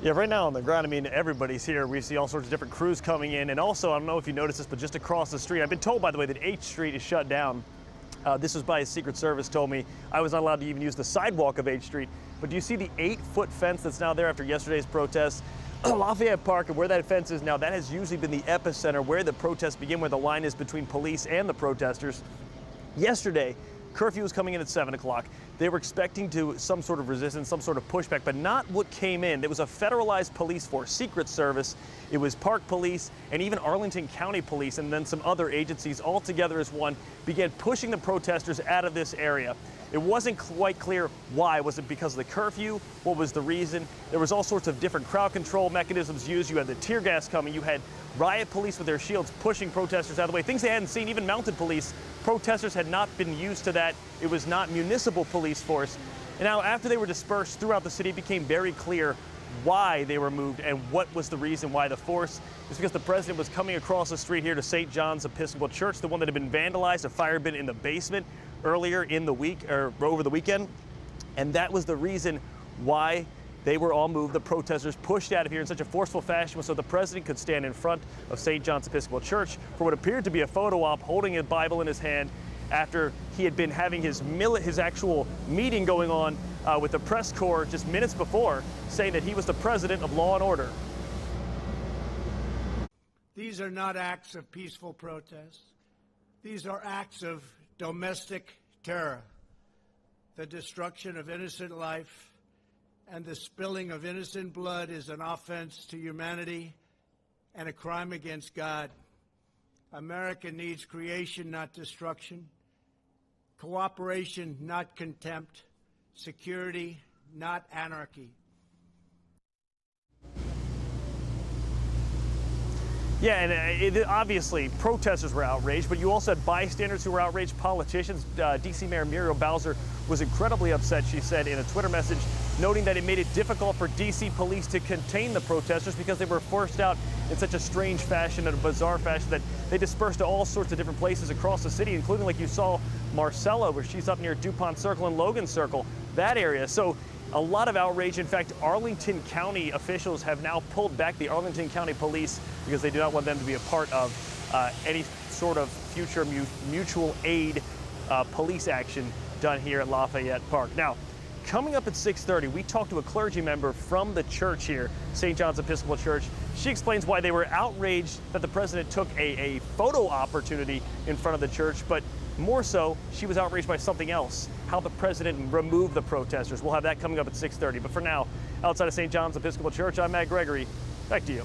Yeah, right now on the ground, I mean, everybody's here. We see all sorts of different crews coming in. And also, I don't know if you noticed this, but just across the street, I've been told, by the way, that H Street is shut down. This was by Secret Service told me. I was not allowed to even use the sidewalk of H Street. But do you see the 8-foot fence that's now there after yesterday's protests? Lafayette Park, and where that fence is now, that has usually been the epicenter where the protests begin, where the line is between police and the protesters. Yesterday, curfew was coming in at 7 o'clock. They were expecting some sort of resistance, some sort of pushback, but not what came in. It was a federalized police force, Secret Service. It was Park Police and even Arlington County Police, and then some other agencies all together as one began pushing the protesters out of this area. It wasn't quite clear why. Was it because of the curfew? What was the reason? There was all sorts of different crowd control mechanisms used. You had the tear gas coming. You had riot police with their shields pushing protesters out of the way. Things they hadn't seen, even mounted police. Protesters had not been used to that. It was not municipal police force. And now after they were dispersed throughout the city, it became very clear why they were moved and what was the reason why the force. It's because the president was coming across the street here to St. John's Episcopal Church, the one that had been vandalized, a fire had been in the basement earlier in the week or over the weekend. And that was the reason why they were all moved. The protesters pushed out of here in such a forceful fashion so the president could stand in front of St. John's Episcopal Church for what appeared to be a photo op, holding a Bible in his hand after he had been having his actual meeting going on with the press corps just minutes before, saying that he was the president of law and order. These are not acts of peaceful protest. These are acts of domestic terror. The destruction of innocent life and the spilling of innocent blood is an offense to humanity and a crime against God. America needs creation, not destruction. Cooperation, not contempt. Security, not anarchy. Yeah, and obviously protesters were outraged, but you also had bystanders who were outraged, politicians. D.C. Mayor Muriel Bowser was incredibly upset, she said in a Twitter message, noting that it made it difficult for D.C. police to contain the protesters because they were forced out in such a strange fashion, in a bizarre fashion, that they dispersed to all sorts of different places across the city, including, like you saw, Marcella, where she's up near DuPont Circle and Logan Circle, that area. So a lot of outrage. In fact, Arlington County officials have now pulled back the Arlington County Police because they do not want them to be a part of any sort of future mutual aid police action done here at Lafayette Park. Now, coming up at 6:30, we talked to a clergy member from the church here, St. John's Episcopal Church. She explains why they were outraged that the president took a photo opportunity in front of the church, but more so, she was outraged by something else, how the president removed the protesters. We'll have that coming up at 6:30. But for now, outside of St. John's Episcopal Church, I'm Matt Gregory. Back to you.